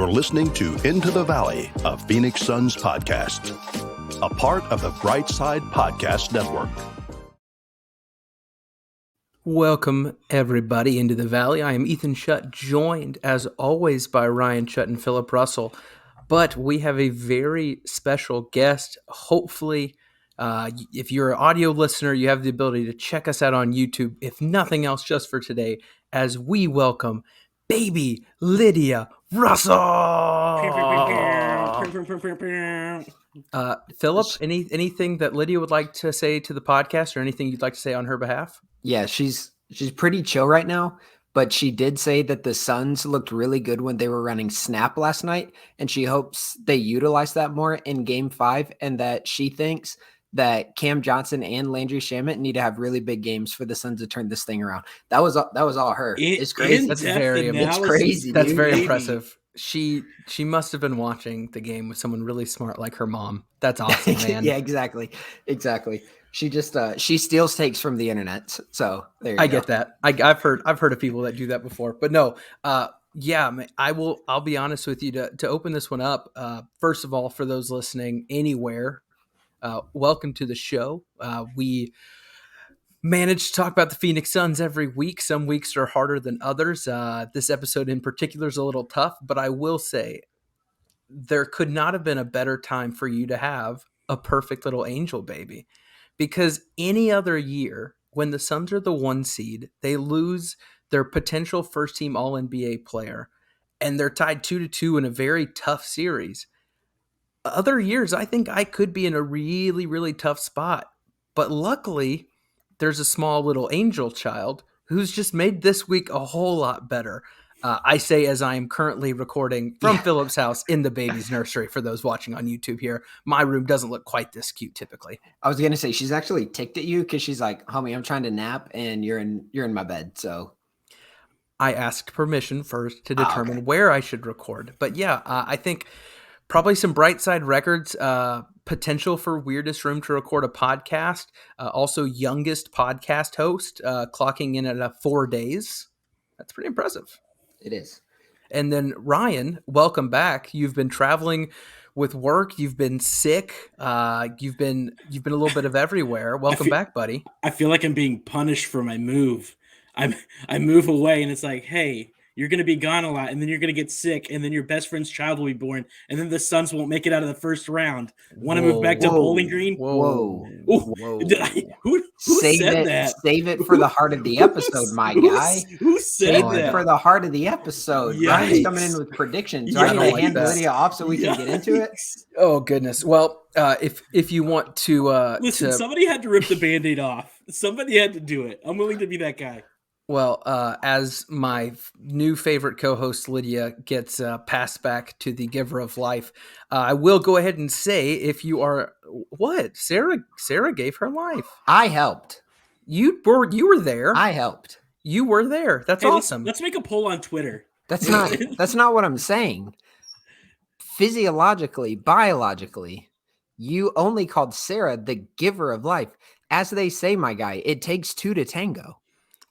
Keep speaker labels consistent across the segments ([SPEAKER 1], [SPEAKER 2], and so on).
[SPEAKER 1] You're listening to Into the Valley, a Phoenix Suns podcast, a part of the Brightside Podcast Network.
[SPEAKER 2] Welcome, everybody, into the Valley. I am Ethan Shutt, joined, as always, by Ryan Shutt and Philip Russell. But we have a very special guest. Hopefully, if you're an audio listener, you have the ability to check us out on YouTube, if nothing else, just for today, as we welcome baby Lydia Russell. Philip, anything that Lydia would like to say to the podcast, or anything you'd like to say on her behalf?
[SPEAKER 3] Yeah, she's pretty chill right now, but she did say that the Suns looked really good when they were running snap last night, and she hopes they utilize that more in Game 5, and that she thinks that Cam Johnson and Landry Shamet need to have really big games for the Suns to turn this thing around. That was all her. It's crazy.
[SPEAKER 2] That's very
[SPEAKER 3] it's crazy.
[SPEAKER 2] That's
[SPEAKER 3] dude.
[SPEAKER 2] very impressive. She must have been watching the game with someone really smart like her mom. That's awesome, man.
[SPEAKER 3] Yeah, exactly. She just she steals takes from the internet. So there you go.
[SPEAKER 2] I get that. I've heard of people that do that before, but no. Yeah, man, I'll be honest with you, to open this one up. First of all, for those listening anywhere, welcome to the show. We manage to talk about the Phoenix Suns every week. Some weeks are harder than others. This episode in particular is a little tough, but I will say there could not have been a better time for you to have a perfect little angel baby. Because any other year, when the Suns are the 1 seed, they lose their potential first-team All-NBA player, and they're tied 2-2 in a very tough series. Other years, I think I could be in a really, really tough spot. But luckily, there's a small little angel child who's just made this week a whole lot better. I say as I am currently recording from Philip's house in the baby's nursery. For those watching on YouTube here, my room doesn't look quite this cute typically.
[SPEAKER 3] I was gonna say she's actually ticked at you because she's like, "Homie, I'm trying to nap, and you're in my bed." So
[SPEAKER 2] I asked permission first to determine where I should record. But yeah, I think probably some Brightside Records potential for weirdest room to record a podcast. Also, youngest podcast host, clocking in at 4 days. That's pretty impressive.
[SPEAKER 3] It is.
[SPEAKER 2] And then Ryan, welcome back. You've been traveling with work. You've been sick. You've been a little bit of everywhere. Welcome back, buddy.
[SPEAKER 4] I feel like I'm being punished for my move. I move away, and it's like, hey, you're going to be gone a lot, and then you're going to get sick, and then your best friend's child will be born, and then the Suns won't make it out of the first round. Want to move back to Bowling Green?
[SPEAKER 3] Whoa.
[SPEAKER 4] Who said that?
[SPEAKER 3] Save it for the heart of the episode, my guy.
[SPEAKER 4] Who said
[SPEAKER 3] Save
[SPEAKER 4] that?
[SPEAKER 3] it for the heart of the episode.
[SPEAKER 4] Yikes.
[SPEAKER 3] Ryan's coming in with predictions. So I need to hand Lydia off so we can get into it.
[SPEAKER 2] Oh, goodness. Well, if you want to...
[SPEAKER 4] Listen, somebody had to rip the Band-Aid off. Somebody had to do it. I'm willing to be that guy.
[SPEAKER 2] Well, as my new favorite co-host Lydia gets passed back to the giver of life, I will go ahead and say, if you are Sarah gave her life.
[SPEAKER 3] I helped.
[SPEAKER 2] You were there.
[SPEAKER 3] I helped.
[SPEAKER 2] You were there. That's awesome.
[SPEAKER 4] Let's make a poll on Twitter.
[SPEAKER 3] That's not what I'm saying. Physiologically, biologically, you only called Sarah the giver of life. As they say, my guy, it takes 2 to tango.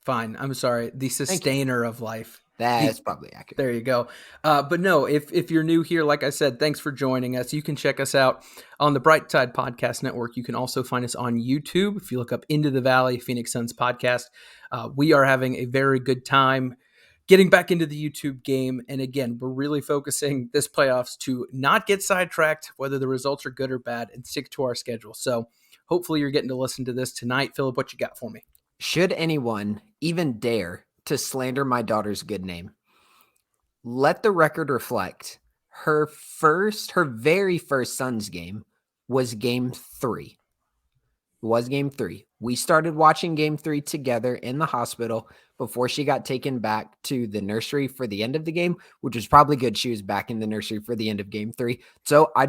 [SPEAKER 2] Fine. I'm sorry. The sustainer of life.
[SPEAKER 3] That's probably accurate.
[SPEAKER 2] There you go. But no, if you're new here, like I said, thanks for joining us. You can check us out on the Brightside Podcast Network. You can also find us on YouTube. If you look up Into the Valley, Phoenix Suns Podcast, we are having a very good time getting back into the YouTube game. And again, we're really focusing this playoffs to not get sidetracked, whether the results are good or bad, and stick to our schedule. So hopefully you're getting to listen to this tonight. Philip, what you got for me?
[SPEAKER 3] Should anyone even dare to slander my daughter's good name, let the record reflect her very first Suns game was Game 3. It was Game 3. We started watching Game 3 together in the hospital before she got taken back to the nursery for the end of the game, which was probably good. She was back in the nursery for the end of Game 3. So I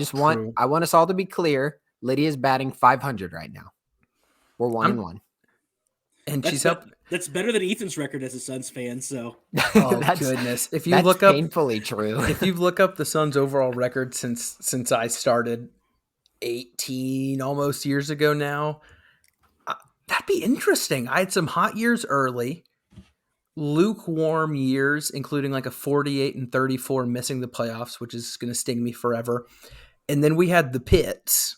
[SPEAKER 3] want us all to be clear. Lydia's batting .500 right now. We're 1-1.
[SPEAKER 2] And she's up.
[SPEAKER 4] That's better than Ethan's record as a Suns fan. So,
[SPEAKER 2] goodness! If you look up,
[SPEAKER 3] painfully true.
[SPEAKER 2] If you look up the Suns' overall record since I started 18 almost years ago now, that'd be interesting. I had some hot years early, lukewarm years, including like a 48-34 missing the playoffs, which is going to sting me forever. And then we had the pits,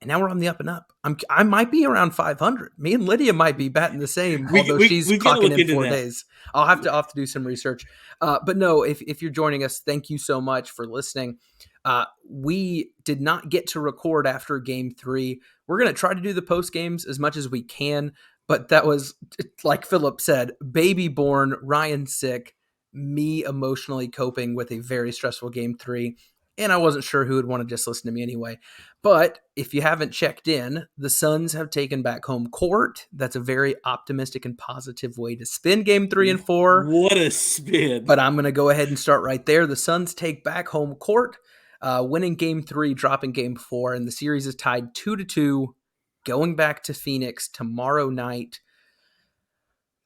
[SPEAKER 2] and now we're on the up and up. I might be around 500. Me and Lydia might be batting the same, although she's
[SPEAKER 4] we gotta
[SPEAKER 2] clocking
[SPEAKER 4] look
[SPEAKER 2] in
[SPEAKER 4] into
[SPEAKER 2] 4
[SPEAKER 4] that.
[SPEAKER 2] days. I'll have to do some research. But no, if you're joining us, thank you so much for listening. We did not get to record after game 3. We're going to try to do the post games as much as we can, but that was, like Philip said, baby born, Ryan sick, me emotionally coping with a very stressful game 3. And I wasn't sure who would want to just listen to me anyway. But if you haven't checked in, the Suns have taken back home court. That's a very optimistic and positive way to spin game 3 and 4.
[SPEAKER 4] What a spin.
[SPEAKER 2] But I'm going to go ahead and start right there. The Suns take back home court, winning game 3, dropping game 4. And the series is tied 2-2, going back to Phoenix tomorrow night.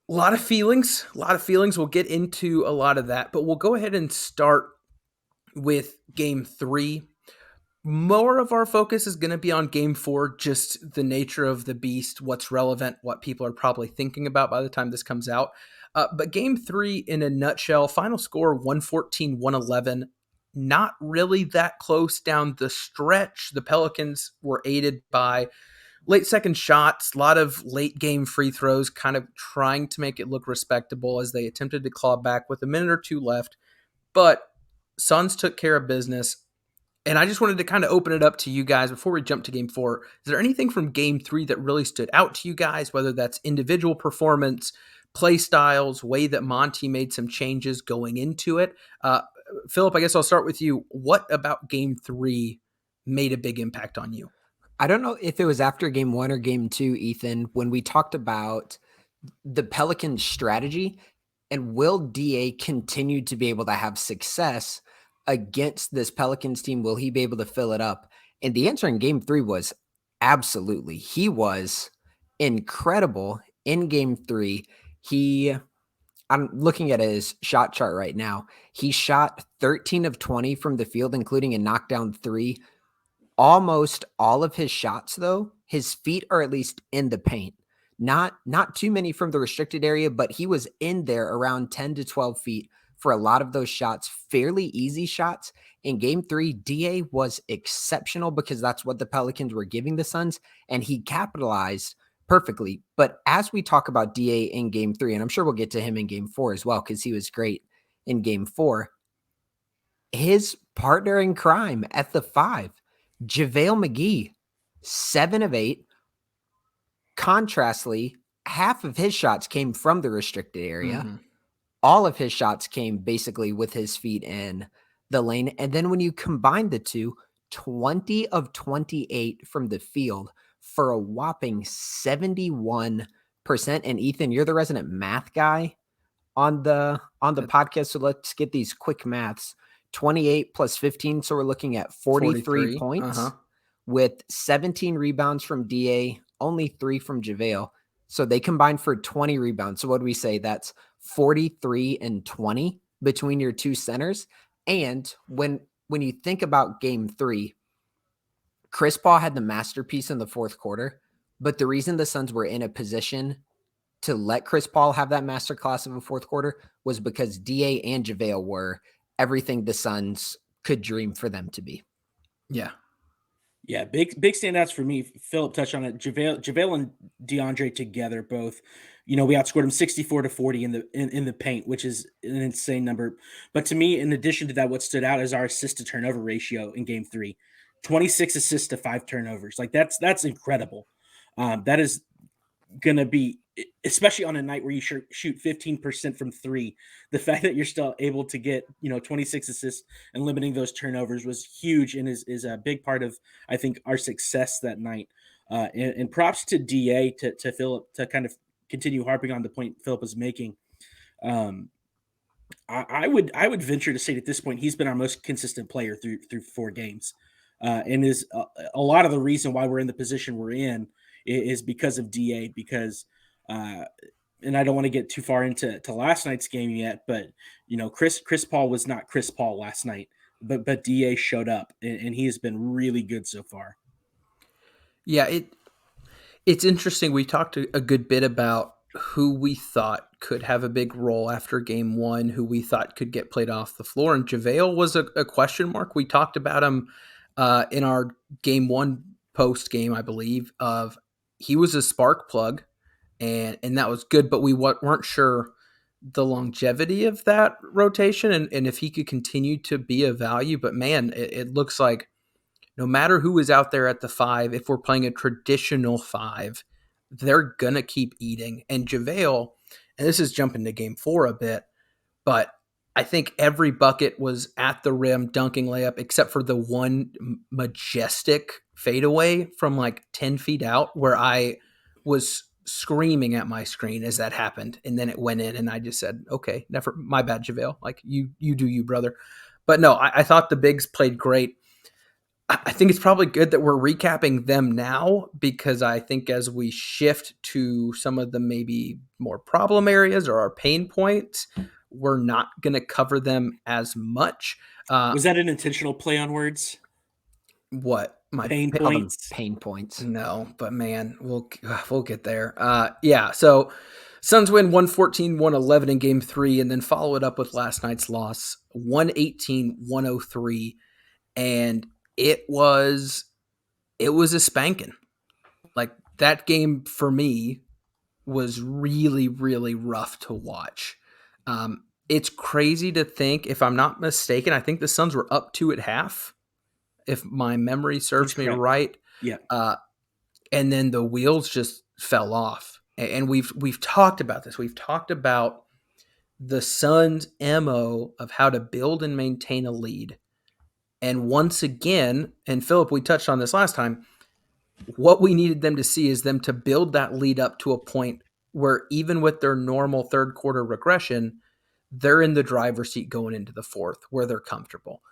[SPEAKER 2] A lot of feelings. We'll get into a lot of that. But we'll go ahead and start with game 3. More of our focus is going to be on game 4, just the nature of the beast, what's relevant, what people are probably thinking about by the time this comes out. But game 3, in a nutshell, final score 114-111. Not really that close down the stretch. The Pelicans were aided by late second shots, a lot of late game free throws, kind of trying to make it look respectable as they attempted to claw back with a minute or two left. But Suns took care of business. And I just wanted to kind of open it up to you guys before we jump to game 4. Is there anything from game 3 that really stood out to you guys, whether that's individual performance, play styles, way that Monty made some changes going into it? Philip, I guess I'll start with you. What about game 3 made a big impact on you?
[SPEAKER 3] I don't know if it was after game 1 or game 2, Ethan, when we talked about the Pelicans' strategy and will DA continue to be able to have success against this Pelicans team? Will he be able to fill it up? And the answer in game 3 was absolutely. He was incredible in game 3. I'm looking at his shot chart right now. He shot 13 of 20 from the field, including a knockdown 3. Almost all of his shots, though, his feet are at least in the paint. Not too many from the restricted area, but he was in there around 10 to 12 feet for a lot of those shots, fairly easy shots. In game 3, DA was exceptional because that's what the Pelicans were giving the Suns, and he capitalized perfectly. But as we talk about DA in game 3, and I'm sure we'll get to him in game 4 as well, because he was great in game 4, his partner in crime at the 5, JaVale McGee, 7 of 8. Contrastly, half of his shots came from the restricted area.
[SPEAKER 2] Mm-hmm.
[SPEAKER 3] All of his shots came basically with his feet in the lane. And then when you combine the two, 20 of 28 from the field for a whopping 71%. And Ethan, you're the resident math guy on the podcast. So let's get these quick maths. 28 plus 15. So we're looking at 43 points with 17 rebounds from DA, only 3 from JaVale. So they combined for 20 rebounds. So what do we say? That's 43 and 20 between your two centers. And when you think about game 3, Chris Paul had the masterpiece in the fourth quarter, but the reason the Suns were in a position to let Chris Paul have that masterclass of a fourth quarter was because DA and JaVale were everything the Suns could dream for them to be.
[SPEAKER 2] Yeah.
[SPEAKER 4] Yeah, big standouts for me. Philip touched on it. JaVale and DeAndre together both. We outscored them 64-40 in the paint, which is an insane number. But to me, in addition to that, what stood out is our assist to turnover ratio in game 3. 26 assists to 5 turnovers. Like that's incredible. That is going to be, especially on a night where you shoot 15% from 3, the fact that you're still able to get 26 assists and limiting those turnovers was huge and is a big part of, I think, our success that night. And props to DA to Philip to kind of continue harping on the point Philip was making. I would venture to say at this point he's been our most consistent player through 4 games, and is a lot of the reason why we're in the position we're in is because of DA. Because and I don't want to get too far into last night's game yet, but Chris Paul was not Chris Paul last night, but DA showed up and he has been really good so far.
[SPEAKER 2] Yeah, it's interesting. We talked a good bit about who we thought could have a big role after game one, who we thought could get played off the floor. And JaVale was a question mark. We talked about him in our game one post game, I believe, of he was a spark plug and that was good, but we weren't sure the longevity of that rotation and if he could continue to be a value. But man, it looks like no matter who is out there at the five, if we're playing a traditional five, they're going to keep eating. And JaVale, and this is jumping to game four a bit, but I think every bucket was at the rim, dunking layup, except for the one majestic fadeaway from like 10 feet out where I was screaming at my screen as that happened. And then it went in and I just said, okay, never, my bad, JaVale. Like you do you, brother. But no, I thought the bigs played great. I think it's probably good that we're recapping them now because I think as we shift to some of the maybe more problem areas or our pain points, we're not going to cover them as much.
[SPEAKER 4] Was that an intentional play on words?
[SPEAKER 2] What? My
[SPEAKER 4] pain points?
[SPEAKER 3] Pain points.
[SPEAKER 2] No, but man, we'll get there. Yeah, so Suns win 114-111 in game three and then follow it up with last night's loss, 118-103. And it was a spanking. Like that game for me was really, really rough to watch. It's crazy to think, if I'm not mistaken, I think the Suns were up 2 at half, if my memory serves me right.
[SPEAKER 4] Yeah.
[SPEAKER 2] And then the wheels just fell off. And we've talked about this. We've talked about the Suns' MO of how to build and maintain a lead. And once again, and Philip, we touched on this last time, what we needed them to see is them to build that lead up to a point where even with their normal third quarter regression, they're in the driver's seat going into the fourth where they're comfortable.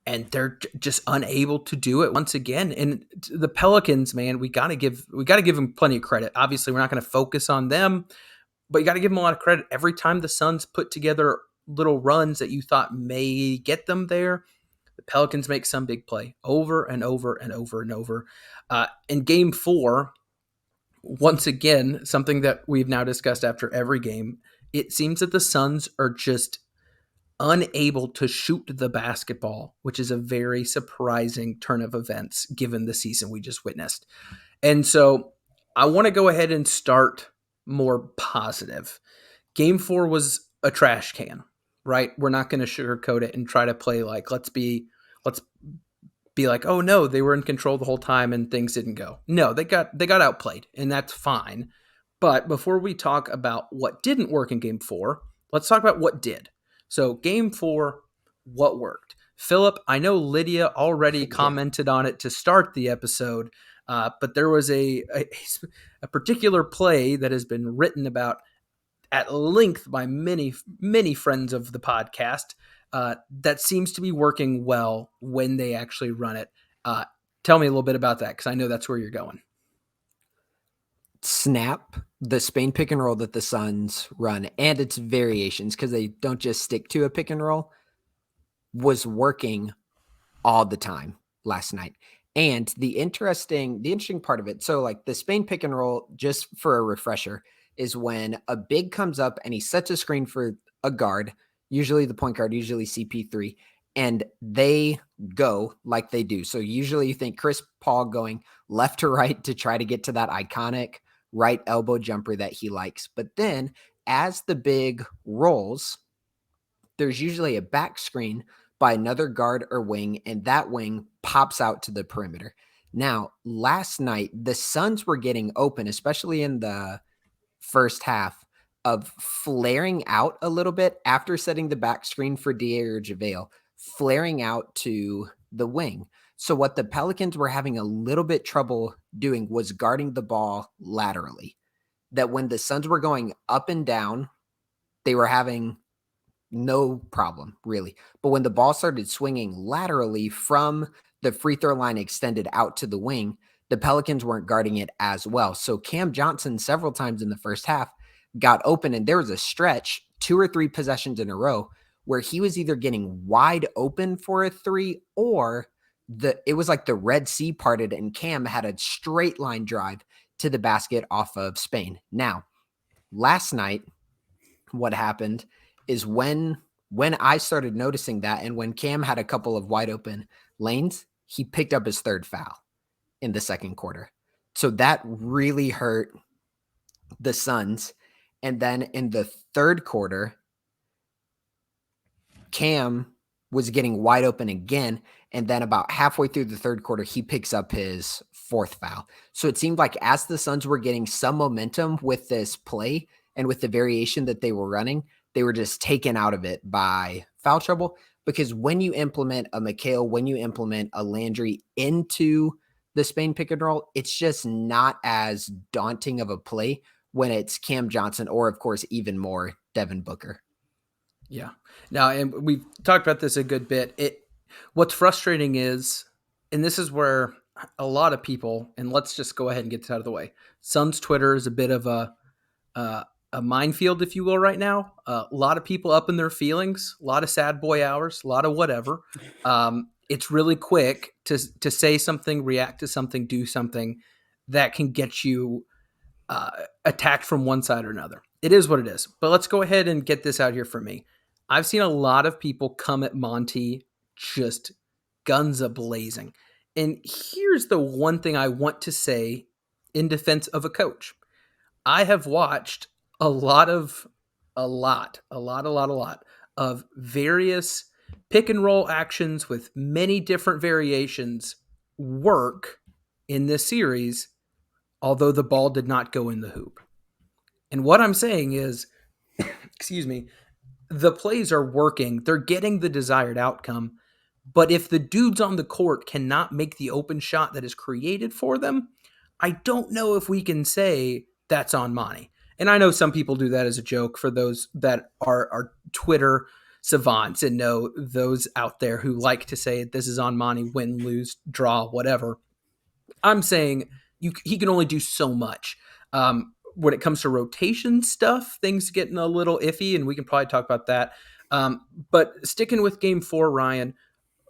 [SPEAKER 2] And they're just unable to do it once again. And the Pelicans, man, we got to give them plenty of credit. Obviously, we're not going to focus on them, but you got to give them a lot of credit. Every time the Suns put together little runs that you thought may get them there, the Pelicans make some big play over and over and over and over. In game four, once again, something that we've now discussed after every game, it seems that the Suns are just unable to shoot the basketball, which is a very surprising turn of events given the season we just witnessed. And so I want to go ahead and start more positive. Game four was a trash can, right? We're not going to sugarcoat it and try to play like, let's be like, oh no, they were in control the whole time and things didn't go. No, they got outplayed and that's fine. But before we talk about what didn't work in game four, let's talk about what did. So game four, what worked? Philip, I know Lydia already commented on it to start the episode, but there was a particular play that has been written about at length by many, many friends of the podcast that seems to be working well when they actually run it. Tell me a little bit about that because I know that's where you're going.
[SPEAKER 3] Snap, the Spain pick and roll that the Suns run and its variations, because they don't just stick to a pick and roll, was working all the time last night. And the interesting part of it, so like the Spain pick and roll, just for a refresher, is when a big comes up and he sets a screen for a guard, usually the point guard, usually CP3, and they go like they do. So usually you think Chris Paul going left to right to try to get to that iconic right elbow jumper that he likes. But then as the big rolls, there's usually a back screen by another guard or wing, and that wing pops out to the perimeter. Now, last night, the Suns were getting open, especially in the first half, of flaring out a little bit after setting the back screen for DA or JaVale, flaring out to the wing. So what the Pelicans were having a little bit trouble doing was guarding the ball laterally. That when the Suns were going up and down, they were having no problem, really. But when the ball started swinging laterally from the free throw line extended out to the wing, the Pelicans weren't guarding it as well. So Cam Johnson several times in the first half got open, and there was a stretch, 2 or 3 possessions in a row, where he was either getting wide open for a three or it was like the Red Sea parted and Cam had a straight line drive to the basket off of Spain. Now, Last night, what happened is when I started noticing that, and when Cam had a couple of wide open lanes, he picked up his third foul in the second quarter. So that really hurt the Suns. And then in the third quarter, Cam was getting wide open again. And then about halfway through the third quarter, he picks up his fourth foul. So it seemed like as the Suns were getting some momentum with this play and with the variation that they were running, they were just taken out of it by foul trouble. Because when you implement a McHale, when you implement a Landry into the Spain pick and roll, it's just not as daunting of a play when it's Cam Johnson or, of course, even more Devin Booker.
[SPEAKER 2] Yeah. Now, and we've talked about this a good bit. What's frustrating is, and this is where a lot of people, and let's just go ahead and get this out of the way. Suns Twitter is a bit of a minefield, if you will, right now. A lot of people up in their feelings, a lot of sad boy hours, a lot of whatever. It's really quick to say something, react to something, do something that can get you attacked from one side or another. It is what it is. But let's go ahead and get this out here for me. I've seen a lot of people come at Monty just guns a-blazing. And here's the one thing I want to say in defense of a coach. I have watched a lot of various pick and roll actions with many different variations work in this series, although the ball did not go in the hoop. And what I'm saying is, excuse me, the plays are working. They're getting the desired outcome. But if the dudes on the court cannot make the open shot that is created for them, I don't know if we can say that's on Monty. And I know some people do that as a joke for those that are Twitter savants and know those out there who like to say this is on Monty, win, lose, draw, whatever. I'm saying he can only do so much. When it comes to rotation stuff, things getting a little iffy, and we can probably talk about that. But sticking with game 4, Ryan,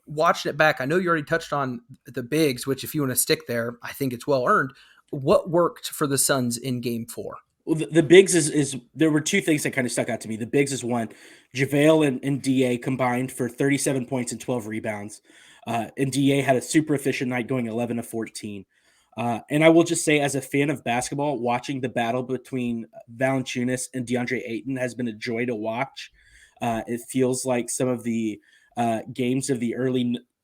[SPEAKER 2] watching it back, I know you already touched on the bigs, which if you want to stick there, I think it's well earned. What worked for the Suns in game 4?
[SPEAKER 4] Well, the bigs is there were two things that kind of stuck out to me. The bigs is one, JaVale and DA combined for 37 points and 12 rebounds. And DA had a super efficient night going 11 of 14. And I will just say, as a fan of basketball, watching the battle between Valanciunas and DeAndre Ayton has been a joy to watch. It feels like some of the games of the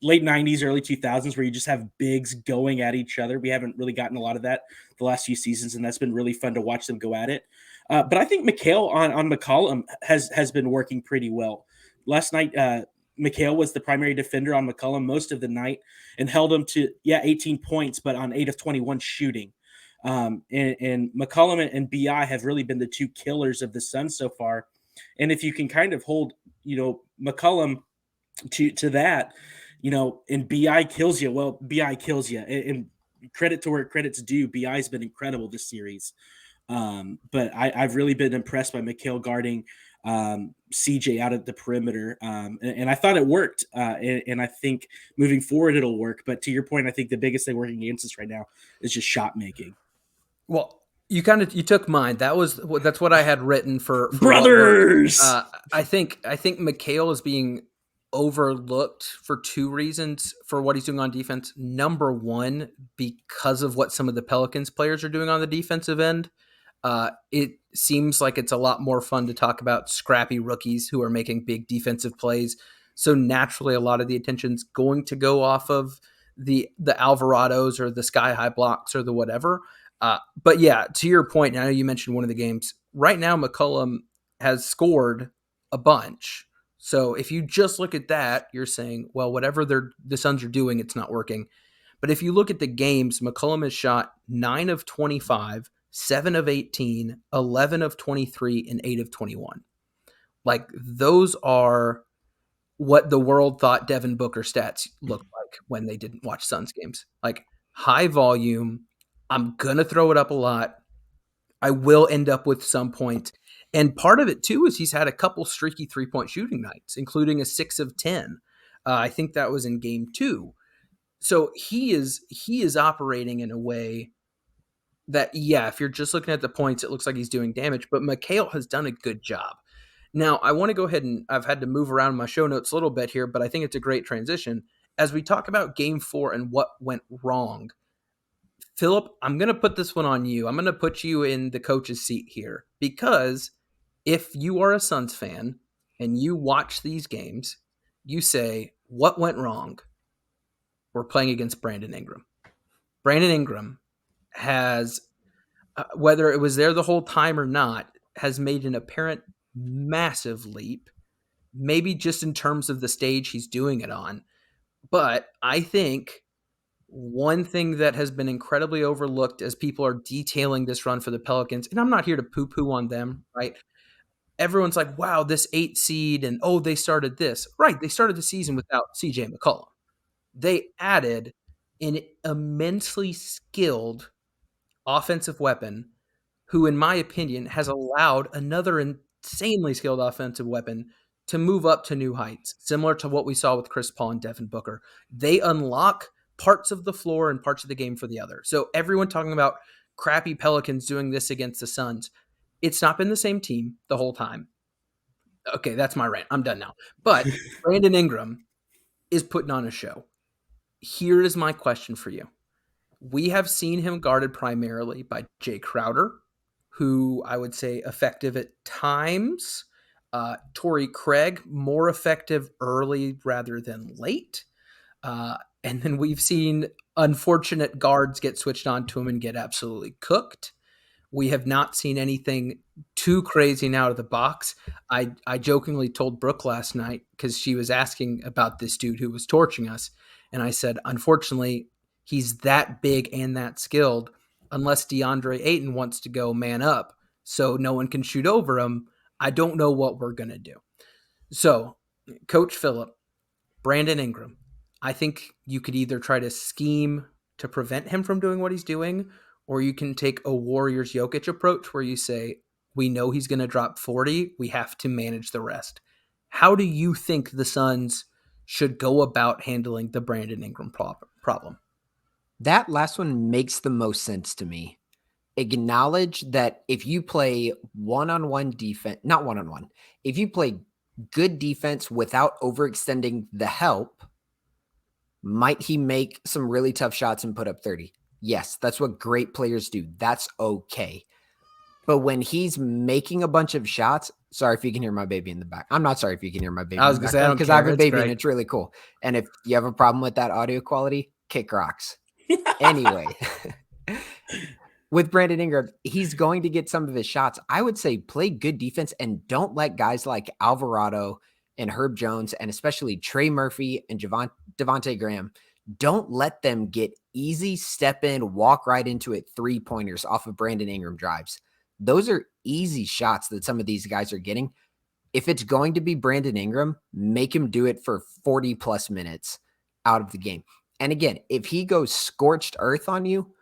[SPEAKER 4] late 90s, early 2000s, where you just have bigs going at each other. We haven't really gotten a lot of that the last few seasons, and that's been really fun to watch them go at it. But I think McHale on McCollum has been working pretty well. Last night, McHale was the primary defender on McCollum most of the night and held him to 18 points, but on 8 of 21 shooting. And McCollum and BI have really been the two killers of the Suns so far. And if you can kind of hold, McCollum to that, and BI kills you, well, BI kills you. And credit to where credit's due, BI's been incredible this series. But I've really been impressed by McHale guarding CJ out at the perimeter. And I thought it worked. And I think moving forward, it'll work. But to your point, I think the biggest thing working against us right now is just shot making.
[SPEAKER 2] Well, you took mine. That's what I had written for
[SPEAKER 4] brothers.
[SPEAKER 2] I think McHale is being overlooked for two reasons for what he's doing on defense. Number one, because of what some of the Pelicans players are doing on the defensive end. It seems like it's a lot more fun to talk about scrappy rookies who are making big defensive plays. So naturally, a lot of the attention's going to go off of the Alvarados or the sky high blocks or the whatever. But yeah, to your point, I know you mentioned one of the games. Right now, McCollum has scored a bunch. So if you just look at that, you're saying, well, whatever the Suns are doing, it's not working. But if you look at the games, McCollum has shot 9 of 25, 7 of 18, 11 of 23, and 8 of 21. Like, those are what the world thought Devin Booker stats looked like when they didn't watch Suns games. Like, high volume. I'm going to throw it up a lot. I will end up with some points. And part of it, too, is he's had a couple streaky three-point shooting nights, including a 6 of 10. I think that was in game 2. So he is operating in a way that, yeah, if you're just looking at the points, it looks like he's doing damage, but Mikal has done a good job. Now, I want to go ahead and I've had to move around my show notes a little bit here, but I think it's a great transition. As we talk about game 4 and what went wrong, Philip, I'm going to put this one on you. I'm going to put you in the coach's seat here because if you are a Suns fan and you watch these games, you say, what went wrong? We're playing against Brandon Ingram. Brandon Ingram has, whether it was there the whole time or not, has made an apparent massive leap, maybe just in terms of the stage he's doing it on. But I think one thing that has been incredibly overlooked as people are detailing this run for the Pelicans, and I'm not here to poo-poo on them, right? Everyone's like, wow, this 8 seed, and oh, they started this. Right, they started the season without CJ McCollum. They added an immensely skilled offensive weapon who, in my opinion, has allowed another insanely skilled offensive weapon to move up to new heights, similar to what we saw with Chris Paul and Devin Booker. They unlock parts of the floor and parts of the game for the other. So everyone talking about crappy Pelicans doing this against the Suns, it's not been the same team the whole time. Okay, that's my rant. I'm done now. But Brandon Ingram is putting on a show. Here is my question for you. We have seen him guarded primarily by Jay Crowder, who I would say effective at times. Torrey Craig, more effective early rather than late. And then we've seen unfortunate guards get switched on to him and get absolutely cooked. We have not seen anything too crazy and out of the box. I jokingly told Brooke last night because she was asking about this dude who was torching us. And I said, unfortunately, he's that big and that skilled unless DeAndre Ayton wants to go man up so no one can shoot over him. I don't know what we're going to do. So, Coach Phillip, Brandon Ingram, I think you could either try to scheme to prevent him from doing what he's doing, or you can take a Warriors Jokic approach where you say, we know he's going to drop 40. We have to manage the rest. How do you think the Suns should go about handling the Brandon Ingram problem?
[SPEAKER 3] That last one makes the most sense to me. Acknowledge that if you play one-on-one defense, not one-on-one, if you play good defense without overextending the help, might he make some really tough shots and put up 30? Yes, that's what great players do. That's okay. But when he's making a bunch of shots, sorry if you can hear my baby in the back. I'm not sorry if you can hear my baby.
[SPEAKER 2] I was going to say,
[SPEAKER 3] because I have a baby and it's really cool. And if you have a problem with that audio quality, kick rocks. Anyway, with Brandon Ingram, he's going to get some of his shots. I would say play good defense and don't let guys like Alvarado and Herb Jones and especially Trey Murphy and Devontae Graham, don't let them get easy step in, walk right into it 3-pointers off of Brandon Ingram drives. Those are easy shots that some of these guys are getting. If it's going to be Brandon Ingram, make him do it for 40 plus minutes out of the game. And again, if he goes scorched earth on you,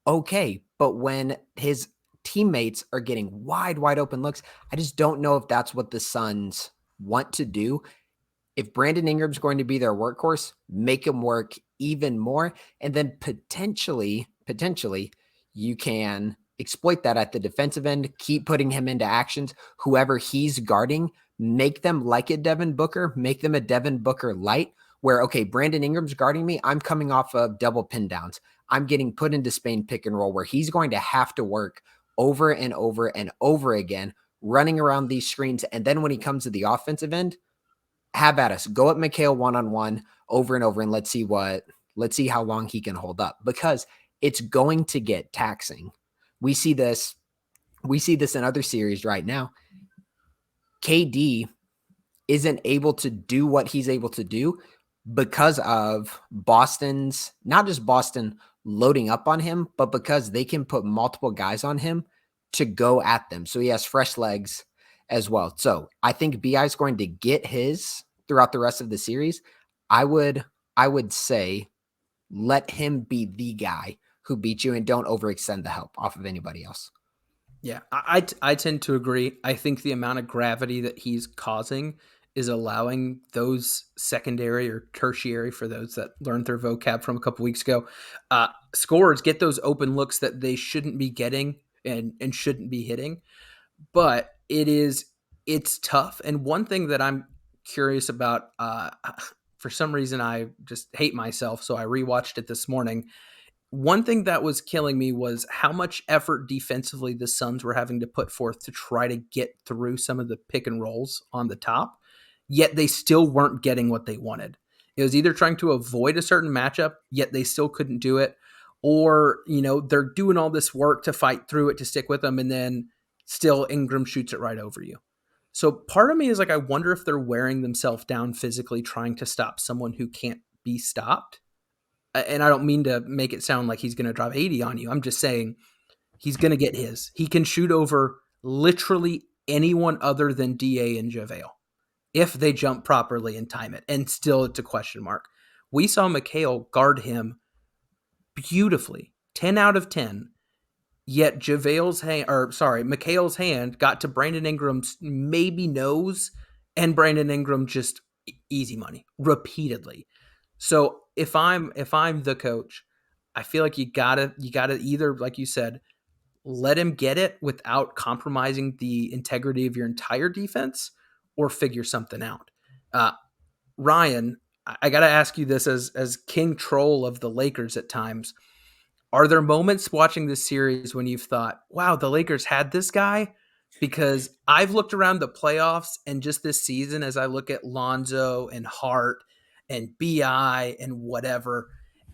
[SPEAKER 3] okay. But when his teammates are getting wide open looks, I just don't know if that's what the Suns want to do. If Brandon Ingram's going to be their workhorse, make him work even more. And then potentially you can exploit that at the defensive end, keep putting him into actions. Whoever he's guarding, make them like a Devin Booker, make them a Devin Booker light where, okay, Brandon Ingram's guarding me. I'm coming off of double pin downs. I'm getting put into Spain pick and roll where he's going to have to work over and over and over again, running around these screens. And then when he comes to the offensive end, have at us. Go at Mikal one-on-one over and over and let's see how long he can hold up because it's going to get taxing. We see this in other series right now. KD isn't able to do what he's able to do because of Boston's, not just Boston loading up on him, but because they can put multiple guys on him to go at them. So he has fresh legs as well. So I think BI is going to get his throughout the rest of the series. I would say let him be the guy who beat you and don't overextend the help off of anybody else.
[SPEAKER 2] Yeah, I tend to agree. I think the amount of gravity that he's causing is allowing those secondary or tertiary, for those that learned their vocab from a couple weeks ago, scorers get those open looks that they shouldn't be getting and shouldn't be hitting. But it's tough. And one thing that I'm curious about, for some reason, I just hate myself. So I rewatched it this morning. One thing that was killing me was how much effort defensively the Suns were having to put forth to try to get through some of the pick and rolls on the top, yet they still weren't getting what they wanted. It was either trying to avoid a certain matchup, yet they still couldn't do it, or, they're doing all this work to fight through it to stick with them, and then still Ingram shoots it right over you. So part of me is like, I wonder if they're wearing themselves down physically trying to stop someone who can't be stopped. And I don't mean to make it sound like he's going to drop 80 on you. I'm just saying he's going to get his. He can shoot over literally anyone other than DA and JaVale if they jump properly and time it. And still, it's a question mark. We saw Mikal guard him beautifully, 10 out of 10. Yet Mikal's hand got to Brandon Ingram's maybe nose, and Brandon Ingram just easy money repeatedly. So if I'm the coach, I feel like you gotta either, like you said, let him get it without compromising the integrity of your entire defense, or figure something out. Ryan, I gotta ask you this as king troll of the Lakers at times. Are there moments watching this series when you've thought, wow, the Lakers had this guy? Because I've looked around the playoffs and just this season, as I look at Lonzo and Hart and BI and whatever,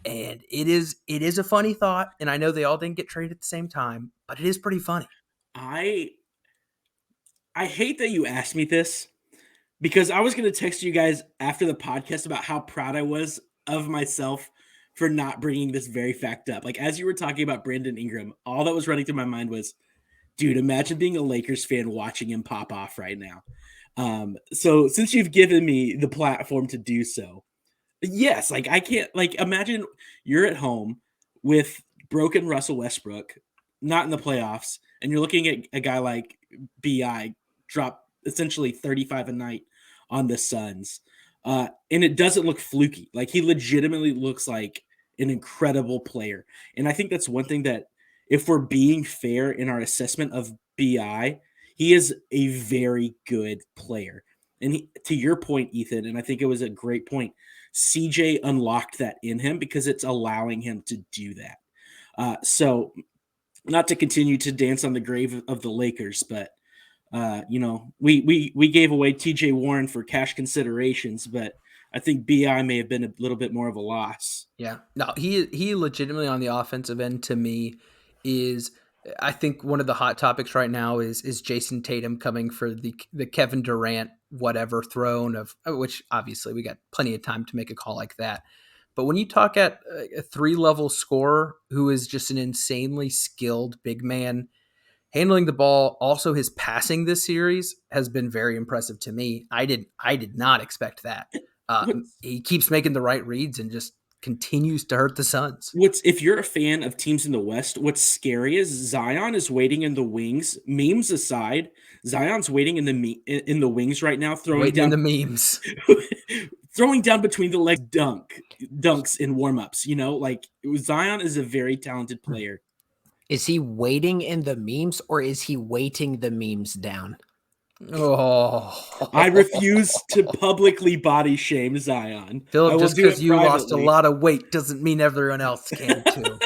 [SPEAKER 2] and it is a funny thought. And I know they all didn't get traded at the same time, but it is pretty funny.
[SPEAKER 4] I hate that you asked me this, because I was going to text you guys after the podcast about how proud I was of myself for not bringing this very fact up. Like, as you were talking about Brandon Ingram, all that was running through my mind was, dude, imagine being a Lakers fan watching him pop off right now. So since you've given me the platform to do so, yes, like I can't, like, imagine you're at home with broken Russell Westbrook, not in the playoffs, and you're looking at a guy like BI drop essentially 35 a night on the Suns. And it doesn't look fluky. Like, he legitimately looks like an incredible player. And I think that's one thing that, if we're being fair in our assessment of BI, he is a very good player. And to your point, Ethan, and I think it was a great point, CJ unlocked that in him because it's allowing him to do that. So not to continue to dance on the grave of the Lakers, but we gave away TJ Warren for cash considerations, but I think BI may have been a little bit more of a loss.
[SPEAKER 2] Yeah, no, he legitimately on the offensive end to me is, I think one of the hot topics right now is Jason Tatum coming for the Kevin Durant whatever throne of, which obviously we got plenty of time to make a call like that. But when you talk at a 3-level scorer who is just an insanely skilled big man handling the ball, also his passing this series has been very impressive to me. I did not expect that. He keeps making the right reads and just continues to hurt the Suns.
[SPEAKER 4] If you're a fan of teams in the West, what's scary is Zion is waiting in the wings. Memes aside, Zion's waiting in the wings right now, throwing down
[SPEAKER 2] in the memes,
[SPEAKER 4] throwing down between the legs dunks in warmups. Like, Zion is a very talented player.
[SPEAKER 3] Is he waiting in the memes, or is he weighting the memes down?
[SPEAKER 2] Oh,
[SPEAKER 4] I refuse to publicly body shame Zion.
[SPEAKER 2] Philip, just because you lost a lot of weight doesn't mean everyone else can too.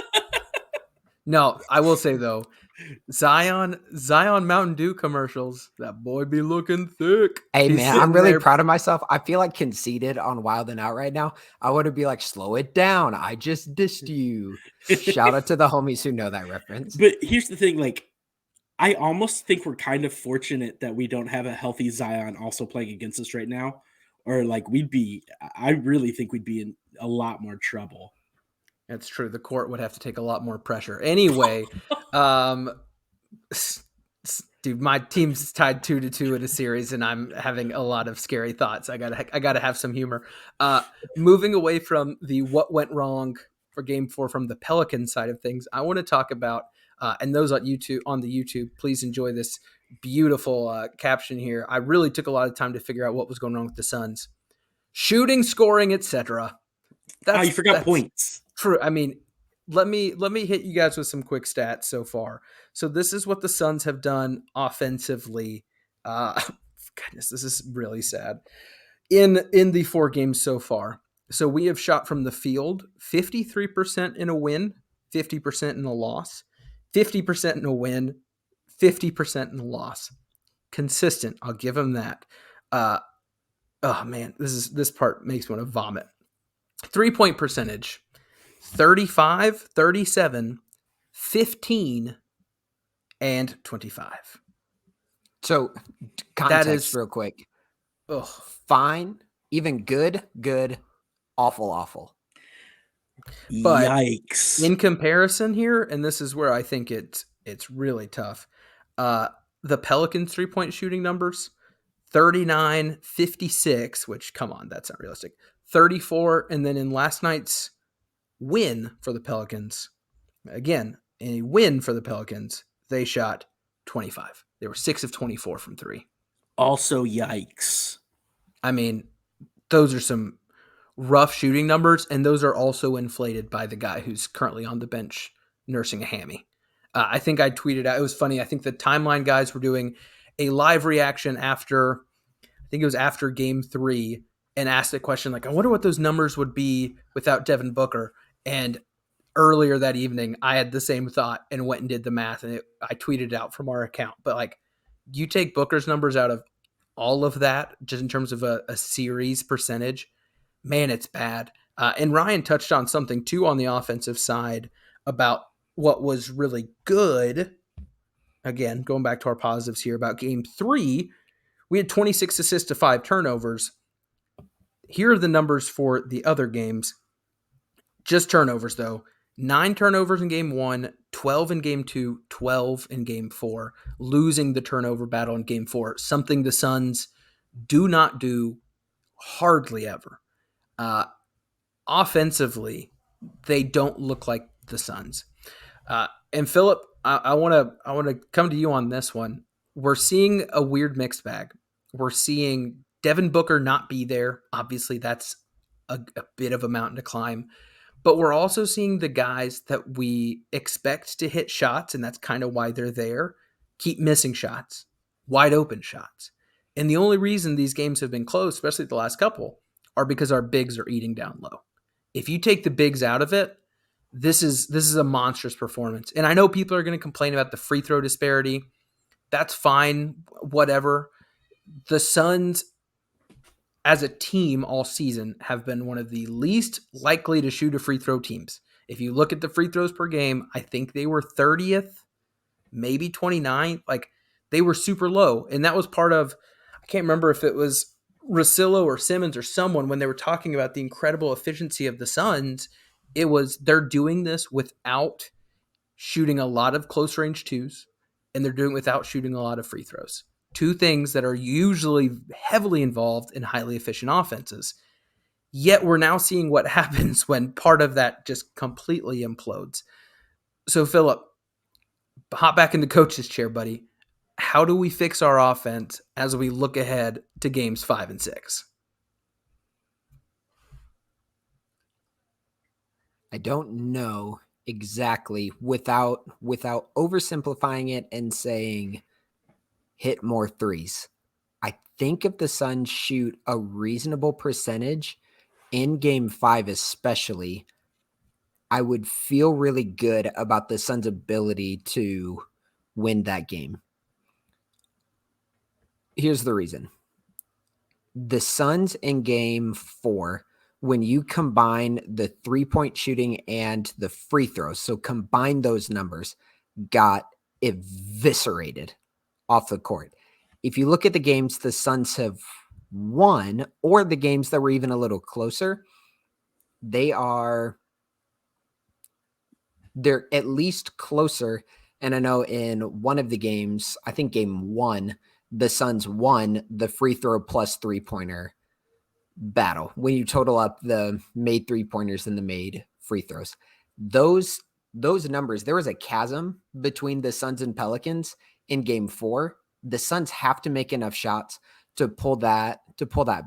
[SPEAKER 2] No, I will say though, Zion Mountain Dew commercials, that boy be looking thick.
[SPEAKER 3] Hey man, I'm really proud of myself. I feel like conceited on Wild and Out right now. I want to be like, slow it down. I just dissed you. Shout out to the homies who know that reference.
[SPEAKER 4] But here's the thing, like, I almost think we're kind of fortunate that we don't have a healthy Zion also playing against us right now. Or like I really think we'd be in a lot more trouble.
[SPEAKER 2] That's true. The court would have to take a lot more pressure. Anyway, dude, my team's tied 2-2 in a series, and I'm having a lot of scary thoughts. I gotta have some humor. Moving away from the what went wrong for Game 4 from the Pelicans side of things, I want to talk about, and those on the YouTube, please enjoy this beautiful caption here. I really took a lot of time to figure out what was going on with the Suns. Shooting, scoring, etc.
[SPEAKER 4] You forgot points.
[SPEAKER 2] True. I mean, let me hit you guys with some quick stats so far. So this is what the Suns have done offensively. Goodness, this is really sad. In the 4 games so far. So we have shot from the field 53% in a win, 50% in a loss, 50% in a win, 50% in a loss. Consistent. I'll give them that. Oh man, this part makes me want to vomit. 3-point percentage, 35, 37, 15, and 25.
[SPEAKER 3] So context real quick.
[SPEAKER 2] Ugh.
[SPEAKER 3] Fine, even good, awful.
[SPEAKER 2] But
[SPEAKER 4] yikes.
[SPEAKER 2] In comparison here, and this is where I think it's really tough. The Pelicans 3-point shooting numbers, 39, 56, which come on, that's not realistic. 34, and then in last night's win for the Pelicans, again, a win for the Pelicans, they shot 25. They were 6 of 24 from 3.
[SPEAKER 4] Also, yikes.
[SPEAKER 2] I mean, those are some rough shooting numbers, and those are also inflated by the guy who's currently on the bench nursing a hammy. I think I tweeted out, it was funny, I think the timeline guys were doing a live reaction after, I think it was after game 3, and asked the question, like, I wonder what those numbers would be without Devin Booker. And earlier that evening, I had the same thought and went and did the math, and I tweeted it out from our account. But like, you take Booker's numbers out of all of that, just in terms of a series percentage, man, it's bad. And Ryan touched on something too on the offensive side about what was really good. Again, going back to our positives here about game 3, we had 26 assists to 5 turnovers. Here are the numbers for the other games. Just turnovers though. 9 turnovers in game 1, 12 in game 2, 12 in game 4, losing the turnover battle in game 4, something the Suns do not do hardly ever. Offensively, they don't look like the Suns. And Philip, I want to come to you on this one. We're seeing a weird mixed bag. We're seeing Devin Booker not be there. Obviously, that's a bit of a mountain to climb. But we're also seeing the guys that we expect to hit shots, and that's kind of why they're there, keep missing shots, wide open shots. And the only reason these games have been close, especially the last couple, are because our bigs are eating down low. If you take the bigs out of it, this is a monstrous performance. And I know people are going to complain about the free throw disparity. That's fine, whatever. The Suns, as a team all season, have been one of the least likely to shoot a free throw teams. If you look at the free throws per game, I think they were 30th, maybe 29th. Like, they were super low. And that was part of, I can't remember if it was Russillo or Simmons or someone, when they were talking about the incredible efficiency of the Suns, it was they're doing this without shooting a lot of close range twos, and they're doing it without shooting a lot of free throws. 2 things that are usually heavily involved in highly efficient offenses. Yet we're now seeing what happens when part of that just completely implodes. So Philip, hop back in the coach's chair, buddy. How do we fix our offense as we look ahead to games 5 and 6?
[SPEAKER 3] I don't know exactly without oversimplifying it and saying hit more threes. I think if the Suns shoot a reasonable percentage in game 5 especially, I would feel really good about the Suns' ability to win that game. Here's the reason. The Suns in game 4, when you combine the 3-point shooting and the free throws, so combine those numbers, got eviscerated off the court. If you look at the games the Suns have won, or the games that were even a little closer, they're at least closer. And I know in one of the games, I think game 1, the Suns won the free throw plus 3-pointer battle when you total up the made 3-pointers and the made free throws. Those numbers, there was a chasm between the Suns and Pelicans in game 4. The Suns have to make enough shots to pull that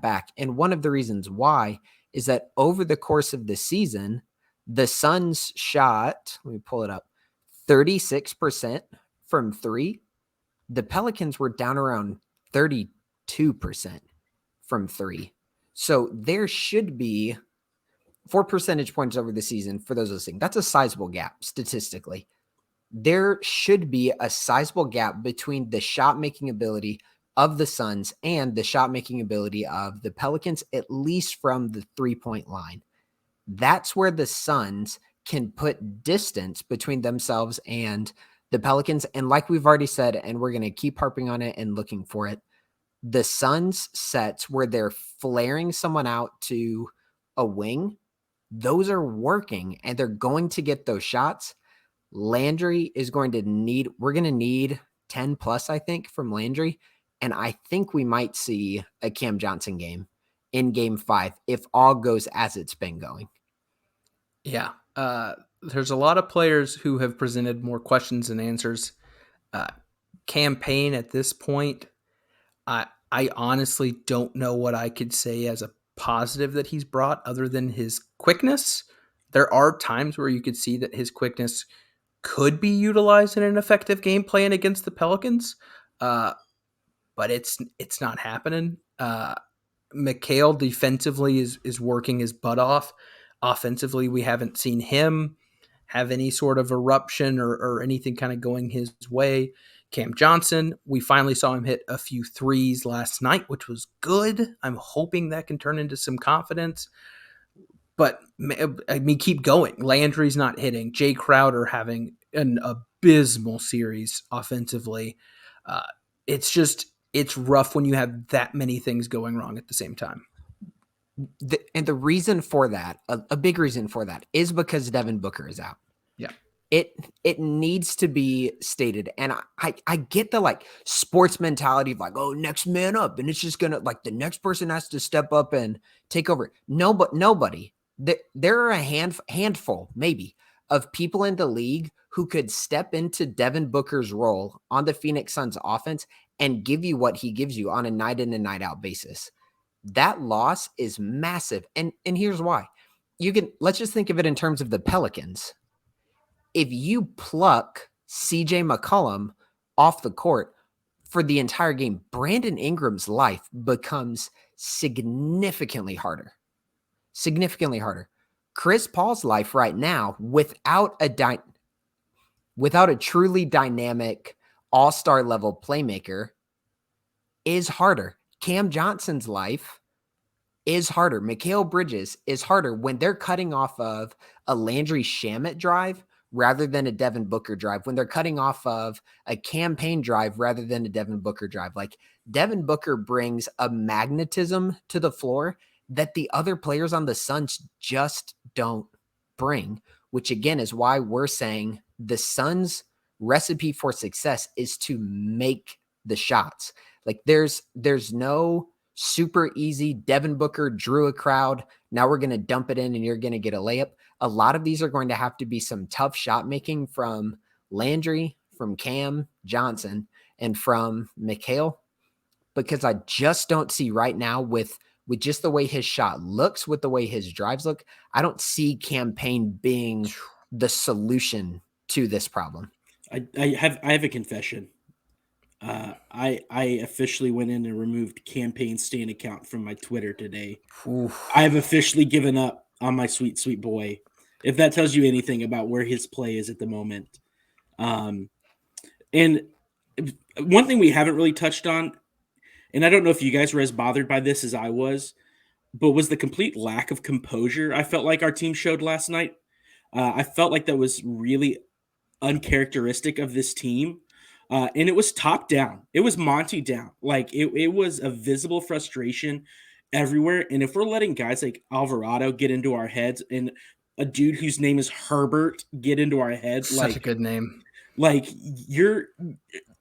[SPEAKER 3] back. And one of the reasons why is that over the course of the season, the Suns shot, let me pull it up, 36% from 3. The Pelicans were down around 32% from 3. So there should be 4 percentage points over the season for those listening. That's a sizable gap statistically. There should be a sizable gap between the shot making ability of the Suns and the shot making ability of the Pelicans, at least from the 3-point line. That's where the Suns can put distance between themselves and the Pelicans. And like we've already said, and we're going to keep harping on it and looking for it, the Suns sets where they're flaring someone out to a wing, those are working and they're going to get those shots. Landry is we're going to need 10 plus, I think, from Landry. And I think we might see a Cam Johnson game in game 5 if all goes as it's been going.
[SPEAKER 2] Yeah. There's a lot of players who have presented more questions than answers. Campaign at this point, I honestly don't know what I could say as a positive that he's brought other than his quickness. There are times where you could see that his quickness could be utilized in an effective game plan against the Pelicans, but it's not happening. Mikal defensively is working his butt off. Offensively, we haven't seen him have any sort of eruption or anything kind of going his way. Cam Johnson, we finally saw him hit a few threes last night, which was good. I'm hoping that can turn into some confidence. But, I mean, keep going. Landry's not hitting. Jay Crowder having an abysmal series offensively. It's rough when you have that many things going wrong at the same time.
[SPEAKER 3] And the reason for that, a big reason for that, is because Devin Booker is out.
[SPEAKER 2] Yeah.
[SPEAKER 3] It needs to be stated. And I get the like sports mentality of like, oh, next man up. And it's just going to like the next person has to step up and take over. No, but nobody. There are a handful, maybe, of people in the league who could step into Devin Booker's role on the Phoenix Suns offense and give you what he gives you on a night in and night out basis. That loss is massive. And here's why. Let's just think of it in terms of the Pelicans. If you pluck CJ McCollum off the court for the entire game, Brandon Ingram's life becomes significantly harder. Significantly harder. Chris Paul's life right now, without a truly dynamic all-star level playmaker, is harder. Cam Johnson's life is harder. Mikal Bridges is harder when they're cutting off of a Landry Shamet drive rather than a Devin Booker drive, when they're cutting off of a campaign drive rather than a Devin Booker drive. Like, Devin Booker brings a magnetism to the floor that the other players on the Suns just don't bring, which again is why we're saying the Suns' recipe for success is to make the shots. Like, there's no super easy Devin Booker drew a crowd, now we're going to dump it in and you're going to get a layup. A lot of these are going to have to be some tough shot making from Landry, from Cam Johnson, and from Mikal, because I just don't see right now with just the way his shot looks, with the way his drives look, I don't see campaign being the solution to this problem.
[SPEAKER 4] I have a confession. I officially went in and removed campaign stan account from my Twitter today.
[SPEAKER 2] Oof.
[SPEAKER 4] I have officially given up on my sweet, sweet boy. If that tells you anything about where his play is at the moment. And one thing we haven't really touched on, and I don't know if you guys were as bothered by this as I was, but was the complete lack of composure I felt like our team showed last night. I felt like that was really uncharacteristic of this team. And it was top down. It was Monty down. Like, it was a visible frustration everywhere. And if we're letting guys like Alvarado get into our heads and a dude whose name is Herbert get into our heads,
[SPEAKER 2] Such a good name.
[SPEAKER 4] Like,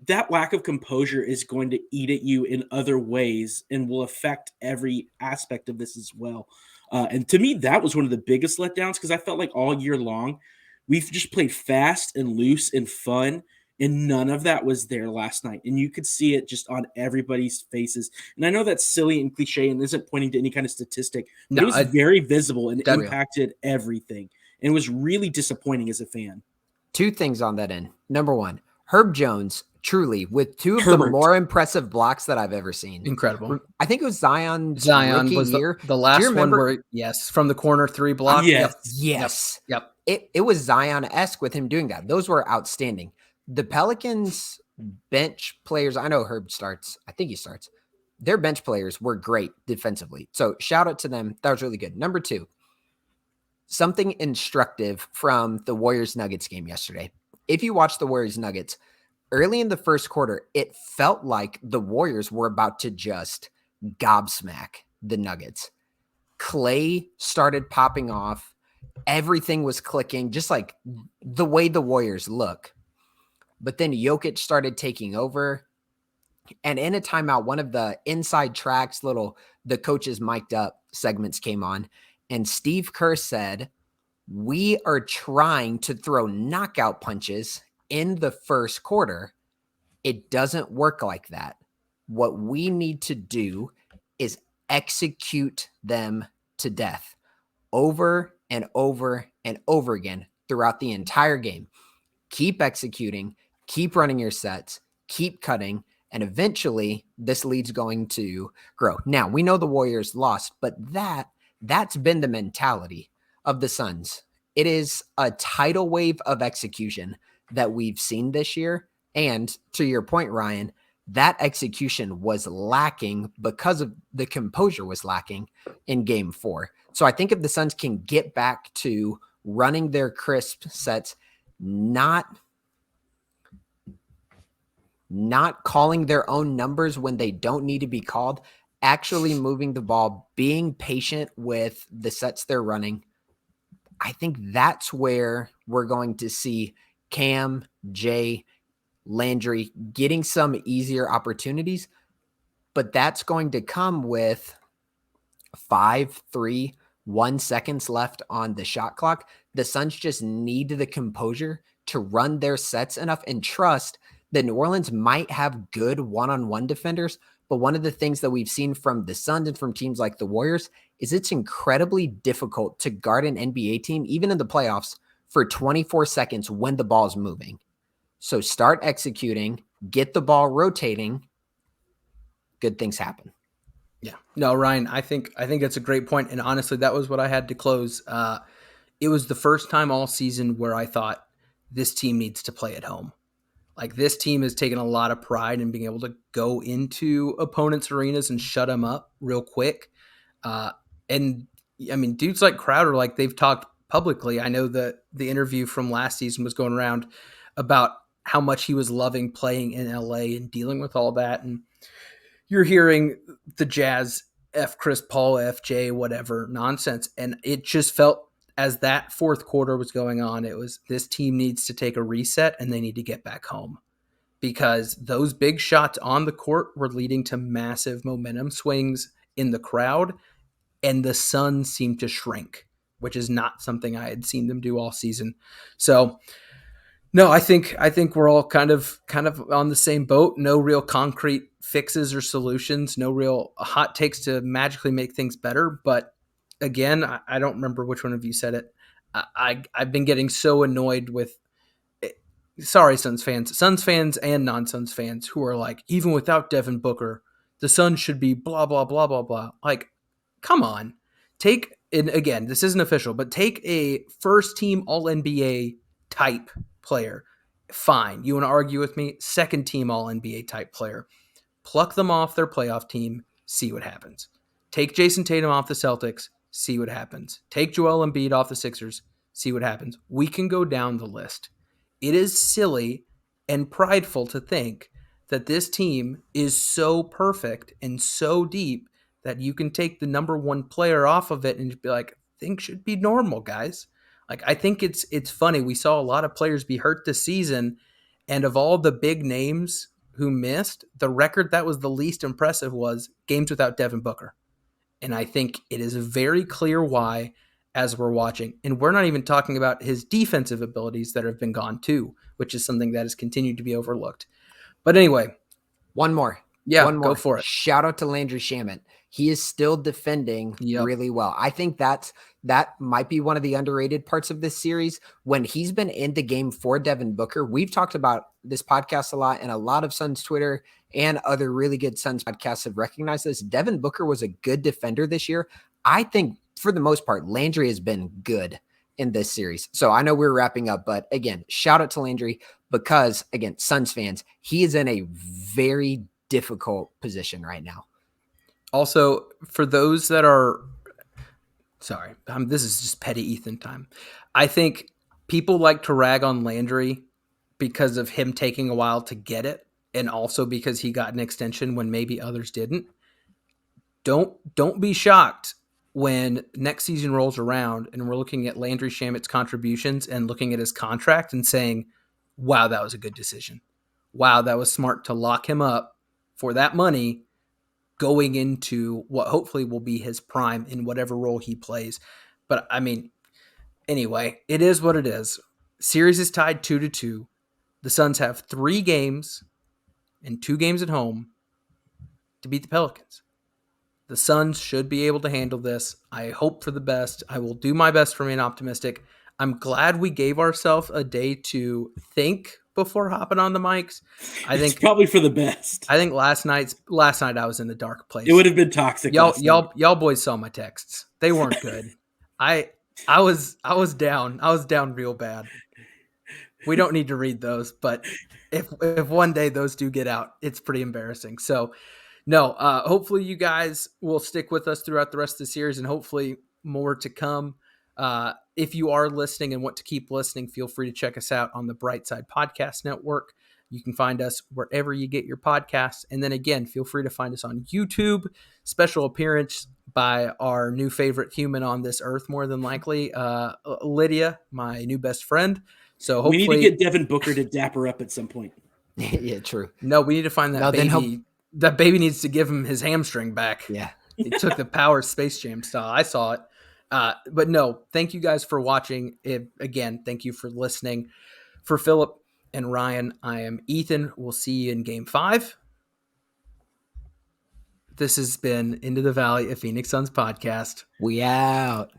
[SPEAKER 4] that lack of composure is going to eat at you in other ways and will affect every aspect of this as well. And to me, that was one of the biggest letdowns because I felt like all year long, we've just played fast and loose and fun, and none of that was there last night. And you could see it just on everybody's faces. And I know that's silly and cliche and isn't pointing to any kind of statistic, but
[SPEAKER 2] No,
[SPEAKER 4] it was very visible and
[SPEAKER 3] That's
[SPEAKER 4] impacted everything. And it was really disappointing as a fan.
[SPEAKER 3] 2 things on that end. Number 1, Herb Jones, truly, with 2 of the
[SPEAKER 4] Herbert.
[SPEAKER 3] more impressive blocks that I've ever seen.
[SPEAKER 2] incredible.
[SPEAKER 3] I think it was Zion's
[SPEAKER 2] Zion
[SPEAKER 3] rookie
[SPEAKER 2] was
[SPEAKER 3] year.
[SPEAKER 2] the last
[SPEAKER 3] Do you
[SPEAKER 2] one
[SPEAKER 3] remember?
[SPEAKER 2] where, yes, from the corner 3 block.
[SPEAKER 4] Yes.
[SPEAKER 3] Yes.
[SPEAKER 2] Yep.
[SPEAKER 3] It was Zion-esque with him doing that. Those were outstanding. The Pelicans bench players, I know Herb starts. I think he starts. Their bench players were great defensively. So shout out to them. That was really good. Number 2, something instructive from the Warriors-Nuggets game yesterday. If you watch the Warriors-Nuggets, early in the first quarter, it felt like the Warriors were about to just gobsmack the Nuggets. Clay started popping off. Everything was clicking, just like the way the Warriors look. But then Jokic started taking over. And in a timeout, one of the inside tracks, the coaches mic'd up segments came on. And Steve Kerr said, "We are trying to throw knockout punches in the first quarter. It doesn't work like that. What we need to do is execute them to death over and over and over again throughout the entire game. Keep executing, keep running your sets, keep cutting, and eventually this lead's going to grow." Now, we know the Warriors lost, but that's been the mentality of the Suns. It is a tidal wave of execution that we've seen this year. And to your point, Ryan, that execution was lacking because of the composure was lacking in game 4. So I think if the Suns can get back to running their crisp sets, not calling their own numbers when they don't need to be called, actually moving the ball, being patient with the sets they're running, I think that's where we're going to see Cam, Jay, Landry getting some easier opportunities, but that's going to come with 5, 3, 1 seconds left on the shot clock. The Suns just need the composure to run their sets enough and trust that New Orleans might have good one-on-one defenders. But one of the things that we've seen from the Suns and from teams like the Warriors is it's incredibly difficult to guard an NBA team, even in the playoffs, for 24 seconds when the ball is moving. So start executing, get the ball rotating, good things happen.
[SPEAKER 2] Yeah. No, Ryan, I think it's a great point. And honestly, that was what I had to close. It was the first time all season where I thought this team needs to play at home. Like, this team has taken a lot of pride in being able to go into opponents' arenas and shut them up real quick. And I mean, dudes like Crowder, like, they've talked publicly. I know that the interview from last season was going around about how much he was loving playing in LA and dealing with all that. And you're hearing the Jazz F Chris Paul, FJ, whatever nonsense. And it just felt, as that fourth quarter was going on, it was, this team needs to take a reset and they need to get back home, because those big shots on the court were leading to massive momentum swings in the crowd, and the Suns seemed to shrink, which is not something I had seen them do all season. So no, I think we're all kind of on the same boat. No real concrete fixes or solutions, no real hot takes to magically make things better. But again, I don't remember which one of you said it. I've been getting so annoyed with, sorry, Suns fans and non-Suns fans who are like, even without Devin Booker, the Suns should be blah, blah, blah, blah, blah. Like, come on. Take, and again, this isn't official, but take a first team All-NBA type player. Fine. You want to argue with me? Second team All-NBA type player. Pluck them off their playoff team. See what happens. Take Jason Tatum off the Celtics. See what happens. Take Joel Embiid off the Sixers. See what happens. We can go down the list. It is silly and prideful to think that this team is so perfect and so deep that you can take the number one player off of it and just be like, things should be normal, guys. Like, I think it's funny. We saw a lot of players be hurt this season, and of all the big names who missed, the record that was the least impressive was games without Devin Booker. And I think it is very clear why as we're watching. And we're not even talking about his defensive abilities that have been gone too, which is something that has continued to be overlooked. But anyway.
[SPEAKER 3] One more.
[SPEAKER 2] Go for it.
[SPEAKER 3] Shout out to Landry Shamet. He is still defending really well. I think that might be one of the underrated parts of this series. When he's been in the game for Devin Booker, we've talked about this podcast a lot, and a lot of Suns Twitter and other really good Suns podcasts have recognized this. Devin Booker was a good defender this year. I think for the most part, Landry has been good in this series. So I know we're wrapping up, but again, shout out to Landry because, again, Suns fans, he is in a very difficult position right now.
[SPEAKER 2] Also, for those that are sorry, this is just petty Ethan time. I think people like to rag on Landry because of him taking a while to get it, and also because he got an extension when maybe others didn't. Don't be shocked when next season rolls around and we're looking at Landry Shamet's contributions and looking at his contract and saying, wow, that was a good decision. Wow, that was smart to lock him up for that money going into what hopefully will be his prime in whatever role he plays. But I mean, anyway, it is what it is. Series is tied 2-2. The Suns have 3 games and 2 games at home to beat the Pelicans. The Suns should be able to handle this. I hope for the best. I will do my best to remain optimistic. I'm glad we gave ourselves a day to think before hopping on the mics. I think
[SPEAKER 4] it's probably for the best.
[SPEAKER 2] I think last night I was in the dark place.
[SPEAKER 4] It would have been toxic.
[SPEAKER 2] Y'all boys saw my texts. They weren't good. I was down. I was down real bad. We don't need to read those, but if one day those do get out, it's pretty embarrassing. So no, hopefully you guys will stick with us throughout the rest of the series, and hopefully more to come. If you are listening and want to keep listening, feel free to check us out on the Brightside Podcast Network. You can find us wherever you get your podcasts. And then again, feel free to find us on YouTube. Special appearance by our new favorite human on this earth, more than likely, Lydia, my new best friend. So hopefully
[SPEAKER 4] we need to get Devin Booker to dapper up at some point.
[SPEAKER 3] Yeah, true.
[SPEAKER 2] No, we need to find that baby. That baby needs to give him his hamstring back.
[SPEAKER 3] Yeah.
[SPEAKER 2] He took the Power Space Jam style. I saw it. But no, thank you guys for watching. Again, thank you for listening. For Philip and Ryan, I am Ethan. We'll see you in Game 5. This has been Into the Valley, a Phoenix Suns podcast.
[SPEAKER 3] We out.